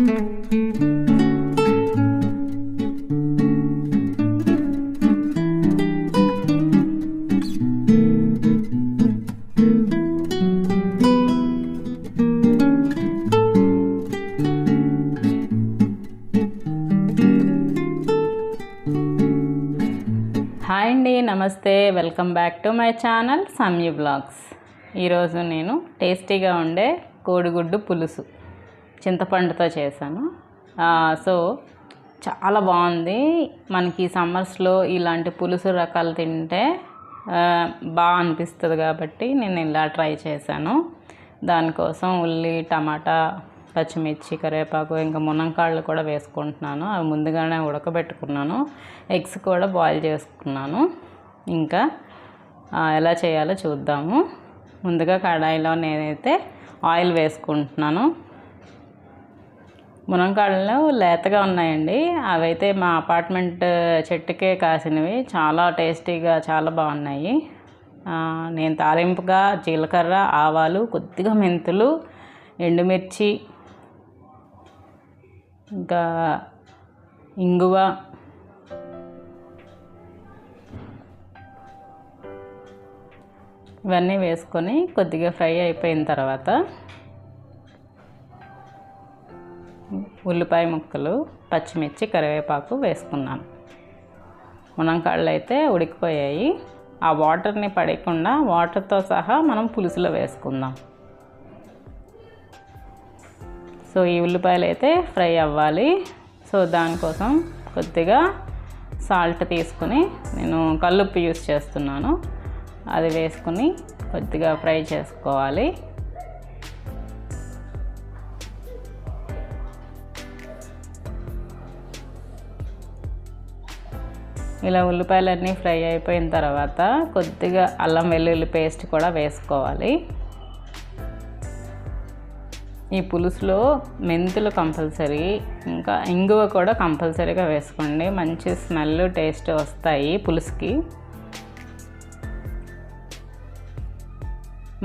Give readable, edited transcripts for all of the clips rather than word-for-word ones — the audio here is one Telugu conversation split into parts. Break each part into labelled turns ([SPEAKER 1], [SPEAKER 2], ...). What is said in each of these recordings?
[SPEAKER 1] హాయ్ అండి, namaste. Welcome back to my channel Samyu blogs. ఈరోజు నేను టేస్టీగా ఉండే కోడిగుడ్డు పులుసు చింతపండుతో చేశాను. సో చాలా బాగుంది. మనకి సమ్మర్స్లో ఇలాంటి పులుసు రకాలు తింటే బాగా అనిపిస్తుంది కాబట్టి నేను ఇలా ట్రై చేశాను. దానికోసం ఉల్లి, టమాటా, పచ్చిమిర్చి, కరివేపాకు, ఇంకా మునంకాళ్ళు కూడా వేసుకుంటున్నాను. అవి ముందుగానే ఉడకబెట్టుకున్నాను. ఎగ్స్ కూడా బాయిల్ చేసుకున్నాను. ఇంకా ఎలా చేయాలో చూద్దాము. ముందుగా కడాయిలో నేనైతే ఆయిల్ వేసుకుంటున్నాను. మునంకాళ్ళు లేతగా ఉన్నాయండి. అవైతే మా అపార్ట్మెంట్ చెట్టుకే కాసినవి. చాలా టేస్టీగా చాలా బాగున్నాయి. నేను తాలింపుగా జీలకర్ర, ఆవాలు, కొద్దిగా మెంతులు, ఎండుమిర్చి, ఇంకా ఇంగువ, ఇవన్నీ వేసుకొని కొద్దిగా ఫ్రై అయిపోయిన తర్వాత ఉల్లిపాయ ముక్కలు, పచ్చిమిర్చి, కరివేపాకు వేసుకున్నాను. మునంకాళ్ళు అయితే ఉడికిపోయాయి. ఆ వాటర్ని పడకుండా వాటర్తో సహా మనం పులుసులో వేసుకుందాం. సో ఈ ఉల్లిపాయలు అయితే ఫ్రై అవ్వాలి. సో దానికోసం కొద్దిగా సాల్ట్ తీసుకుని నేను కల్లుప్పు యూస్ చేస్తున్నాను. అది వేసుకుని కొద్దిగా ఫ్రై చేసుకోవాలి. ఇలా ఉల్లిపాయలన్నీ ఫ్రై అయిపోయిన తర్వాత కొద్దిగా అల్లం వెల్లుల్లి పేస్ట్ కూడా వేసుకోవాలి. ఈ పులుసులో మెంతులు కంపల్సరీ, ఇంకా ఇంగువ కూడా కంపల్సరీగా వేసుకోండి. మంచి స్మెల్, టేస్ట్ వస్తాయి పులుసుకి.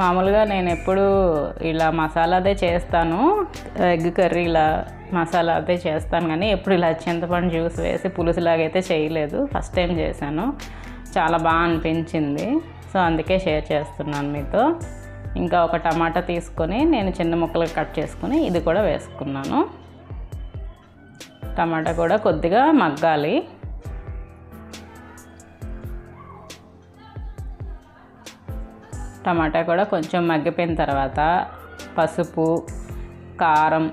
[SPEAKER 1] మామూలుగా నేను ఎప్పుడు ఇలా మసాలాదే చేస్తాను. ఎగ్ కర్రీలా మసాలా అదే చేస్తాను, కానీ ఎప్పుడు ఇలా చింతపండు జ్యూస్ వేసి పులుసులాగైతే చేయలేదు. ఫస్ట్ టైం చేశాను. చాలా బాగా అనిపించింది. సో అందుకే షేర్ చేస్తున్నాను మీతో. ఇంకా ఒక టమాటా తీసుకొని నేను చిన్న ముక్కలు కట్ చేసుకొని ఇది కూడా వేసుకున్నాను. టమాటా కూడా కొద్దిగా మగ్గాలి. టమాటా కూడా కొంచెం మగ్గిపోయిన తర్వాత పసుపు, కారం,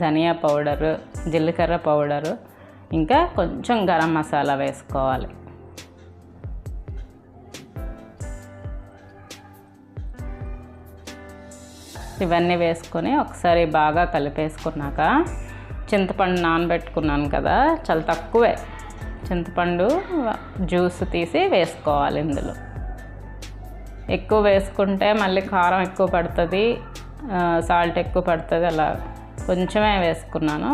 [SPEAKER 1] ధనియా పౌడరు, జీలకర్ర పౌడరు, ఇంకా కొంచెం గరం మసాలా వేసుకోవాలి. ఇవన్నీ వేసుకొని ఒకసారి బాగా కలిపేసుకున్నాక చింతపండు నానబెట్టుకున్నాను కదా, చాలా తక్కువే చింతపండు జ్యూస్ తీసి వేసుకోవాలి. ఇందులో ఎక్కువ వేసుకుంటే మళ్ళీ కారం ఎక్కువ పడుతుంది, సాల్ట్ ఎక్కువ పడుతుంది. అలా కొంచెమే వేసుకున్నాను.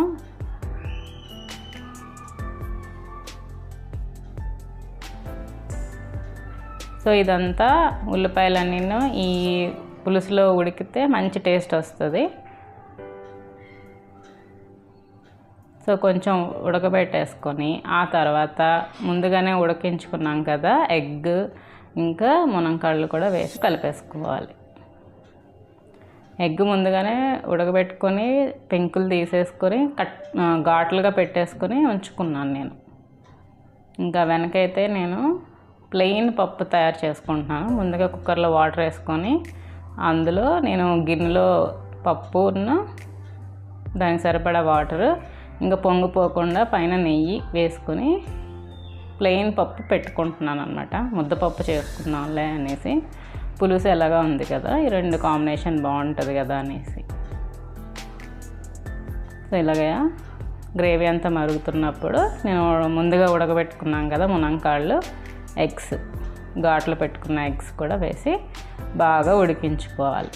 [SPEAKER 1] సో ఇదంతా ఉల్లిపాయలన్నీ ఈ పులుసులో ఉడికితే మంచి టేస్ట్ వస్తుంది. సో కొంచెం ఉడకబెట్టేసుకొని ఆ తర్వాత ముందుగానే ఉడికించుకున్నాం కదా ఎగ్, ఇంకా మునంకాళ్ళు కూడా వేసి కలిపేసుకోవాలి. ఎగ్ ముందుగానే ఉడకబెట్టుకొని పెంకులు తీసేసుకొని ఘాట్లుగా పెట్టేసుకొని ఉంచుకున్నాను నేను. ఇంకా వెనకైతే నేను ప్లెయిన్ పప్పు తయారు చేసుకుంటున్నాను. ముందుగా కుక్కర్లో వాటర్ వేసుకొని అందులో నేను గిన్నెలో పప్పును, దానికి సరిపడా వాటరు, ఇంకా పొంగిపోకుండా పైన నెయ్యి వేసుకొని ప్లెయిన్ పప్పు పెట్టుకుంటున్నాను అనమాట. ముద్దపప్పు చేసుకున్నాంలే అనేసి, పులుసు ఎలాగా ఉంది కదా, ఈ రెండు కాంబినేషన్ బాగుంటుంది కదా అనేసి. సో ఇలాగే గ్రేవీ అంతా మరుగుతున్నప్పుడు నేను ముందుగా ఉడకబెట్టుకున్నాను కదా మునంకాళ్ళు, ఎగ్స్, ఘాట్లు పెట్టుకున్న ఎగ్స్ కూడా వేసి బాగా ఉడికించుకోవాలి.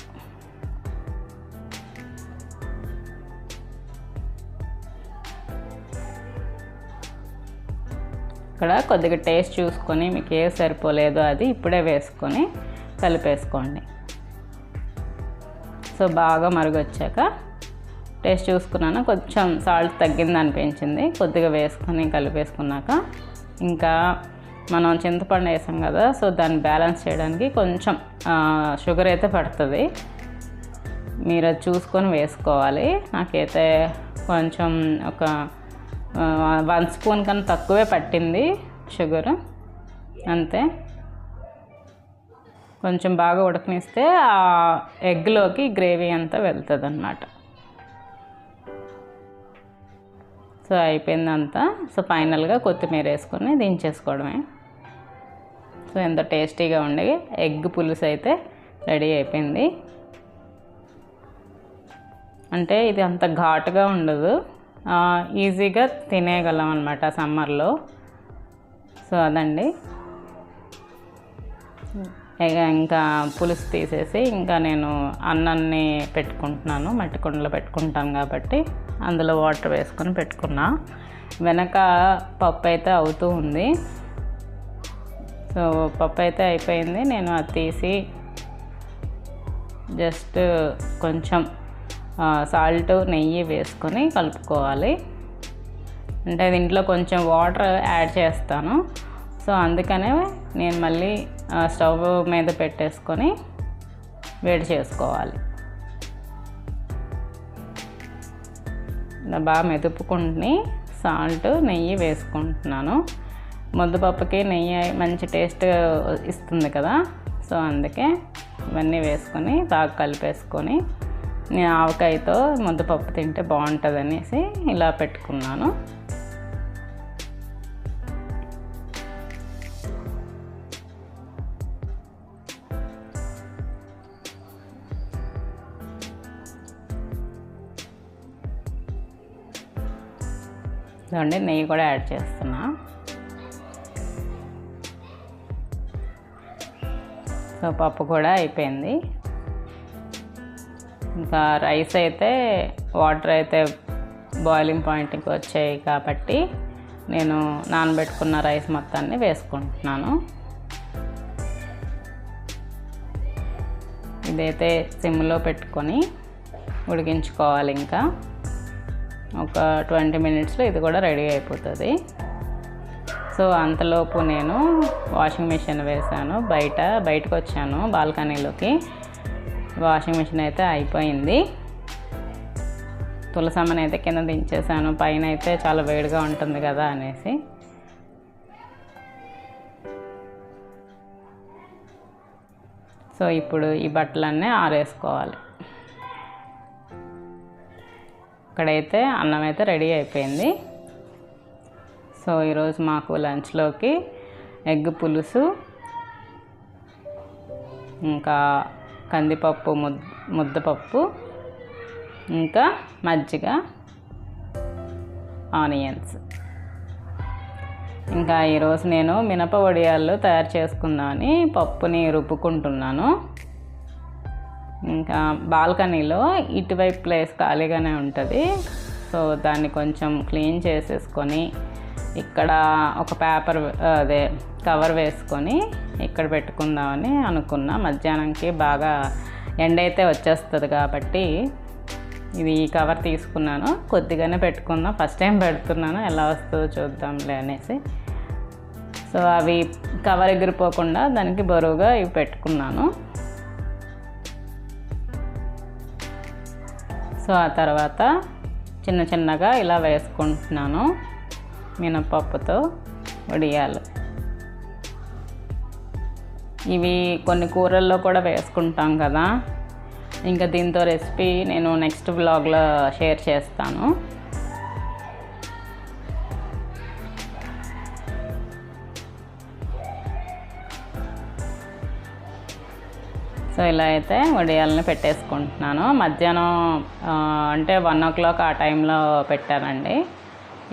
[SPEAKER 1] ఇక్కడ కొద్దిగా టేస్ట్ చూసుకొని మీకు ఏ సరిపోలేదో అది ఇప్పుడే వేసుకొని కలిపేసుకోండి. సో బాగా మరుగొచ్చాక టేస్ట్ చూసుకున్నాను, కొంచెం సాల్ట్ తగ్గింది అనిపించింది. కొద్దిగా వేసుకొని కలిపేసుకున్నాక ఇంకా మనం చింతపండు వేసాం కదా, సో దాన్ని బ్యాలెన్స్ చేయడానికి కొంచెం షుగర్ అయితే పడుతుంది. మీరు అది చూసుకొని వేసుకోవాలి. నాకైతే కొంచెం ఒక 1 స్పూన్ కన్నా తక్కువే పట్టింది షుగర్, అంతే. కొంచెం బాగా ఉడకనిస్తే ఆ ఎగ్లోకి గ్రేవీ అంతా వెళ్తుంది అన్నమాట. సో అయిపోయిందంతా. సో ఫైనల్గా కొత్తిమీర వేసుకొని దించేసుకోవడమే. సో ఎంత టేస్టీగా ఉండే ఎగ్ పులుసు అయితే రెడీ అయిపోయింది. అంటే ఇది అంత ఘాటుగా ఉండదు, ఈజీగా తినేయగలం అన్నమాట సమ్మర్లో. సో అదండి. ఇంకా పులుసు తీసేసి ఇంకా నేను అన్నాన్ని పెట్టుకుంటున్నాను. మట్టి కుండలో పెట్టుకుంటాను కాబట్టి అందులో వాటర్ వేసుకొని పెట్టుకున్నా. వెనక పప్పు అయితే అవుతూ ఉంది. సో పప్పు అయితే అయిపోయింది. నేను అది తీసి జస్ట్ కొంచెం సాల్ట్ నెయ్యి వేసుకొని కలుపుకోవాలి. అంటే దీంట్లో కొంచెం వాటర్ యాడ్ చేస్తాను. సో అందుకనే నేను మళ్ళీ స్టవ్ మీద పెట్టేసుకొని వేడి చేసుకోవాలి. బాగా మెదుపుకుంటుని సాల్ట్ నెయ్యి వేసుకుంటున్నాను. ముద్దపప్పుకి నెయ్యి మంచి టేస్ట్ ఇస్తుంది కదా, సో అందుకే ఇవన్నీ వేసుకొని బాగా కలిపేసుకొని నేను ఆవకాయతో ముద్దపప్పు తింటే బాగుంటుంది అనేసి ఇలా పెట్టుకున్నాను. చూడండి, నెయ్యి కూడా యాడ్ చేస్తున్నా. సో పప్పు కూడా అయిపోయింది. ఇంకా రైస్ అయితే వాటర్ అయితే బాయిలింగ్ పాయింట్కి వచ్చాయి కాబట్టి నేను నానబెట్టుకున్న రైస్ మొత్తాన్ని వేసుకుంటున్నాను. ఇదైతే సిమ్లో పెట్టుకొని ఉడికించుకోవాలి. ఇంకా ఒక 20 మినిట్స్లో ఇది కూడా రెడీ అయిపోతుంది. సో అంతలోపు నేను వాషింగ్ మిషన్ వేసాను. బయటకు వచ్చాను బాల్కనీలోకి. వాషింగ్ మిషన్ అయితే అయిపోయింది. తులసమ్మని అయితే కింద దించేసాను. పైన అయితే చాలా వేడిగా ఉంటుంది కదా అనేసి. సో ఇప్పుడు ఈ బట్టలన్నీ ఆరేసుకోవాలి. ఇక్కడైతే అన్నం అయితే రెడీ అయిపోయింది. సో ఈరోజు మాకు లంచ్లోకి ఎగ్ పులుసు, ఇంకా కందిపప్పు ముద్దపప్పు, ఇంకా మజ్జిగ, ఆనియన్స్. ఇంకా ఈరోజు నేను మినప వడియాలు తయారు చేసుకుందామని పప్పుని రుబ్బుకుంటున్నాను. ఇంకా బాల్కనీలో ఇటువైపు ప్లేస్ ఖాళీగానే ఉంటుంది. సో దాన్ని కొంచెం క్లీన్ చేసేసుకొని ఇక్కడ ఒక కవర్ వేసుకొని ఇక్కడ పెట్టుకుందామని అనుకున్నా. మధ్యాహ్నంకి బాగా ఎండ అయితే వచ్చేస్తుంది కాబట్టి ఇది కవర్ తీసుకున్నాను. కొద్దిగానే పెట్టుకుందాం, ఫస్ట్ టైం పెడుతున్నాను, ఎలా వస్తుందో చూద్దాంలే అనేసి. సో అవి కవర్ ఎగిరిపోకుండా దానికి బరువుగా ఇవి పెట్టుకున్నాను. సో ఆ తర్వాత చిన్న చిన్నగా ఇలా వేసుకుంటున్నాను మినపప్పుతో వడియాలు. ఇవి కొన్ని కూరల్లో కూడా వేసుకుంటాం కదా. ఇంకా దీంతో రెసిపీ నేను నెక్స్ట్ వ్లాగ్లో షేర్ చేస్తాను. సో ఇలా అయితే వడియాలని పెట్టేసుకుంటున్నాను. మధ్యాహ్నం అంటే 1 o'clock ఆ టైంలో పెట్టానండి.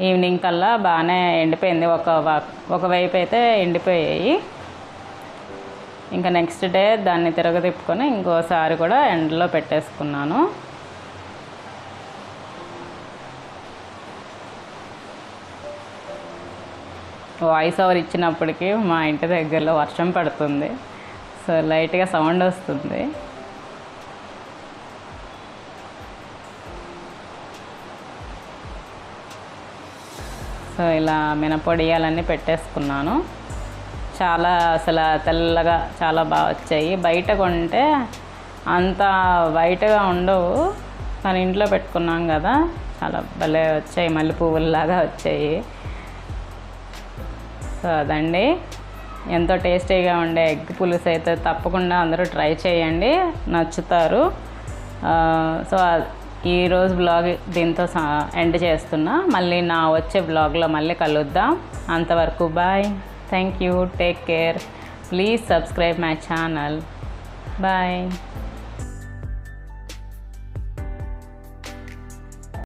[SPEAKER 1] ఈవినింగ్ కల్లా బాగానే ఎండిపోయింది. ఒకవైపు అయితే ఎండిపోయాయి. ఇంకా నెక్స్ట్ డే దాన్ని తిరగతిప్పుకొని ఇంకోసారి కూడా ఎండలో పెట్టేసుకున్నాను. వాయిస్ ఓవర్ ఇచ్చినప్పటికీ మా ఇంటి దగ్గరలో వర్షం పడుతుంది. సో లైట్గా సౌండ్ వస్తుంది. సో ఇలా మినపొడియాలన్నీ పెట్టేసుకున్నాను. చాలా అసలు తెల్లగా చాలా బాగా వచ్చాయి. బయట కొంటే అంత వైట్గా ఉండవు, కానీ ఇంట్లో పెట్టుకున్నాం కదా చాలా భలే వచ్చాయి, మల్లె పువ్వుల్లాగా వచ్చాయి. సో అదండి, ఎంతో టేస్టీగా ఉండే ఎగ్ పులుసు అయితే తప్పకుండా అందరూ ట్రై చేయండి, నచ్చుతారు. సో ఈరోజు బ్లాగ్ దీంతో ఎండ్ చేస్తున్నా. మళ్ళీ నా వచ్చే బ్లాగ్లో మళ్ళీ కలుద్దాం. అంతవరకు bye. Thank you. Take care. Please subscribe my channel. Bye.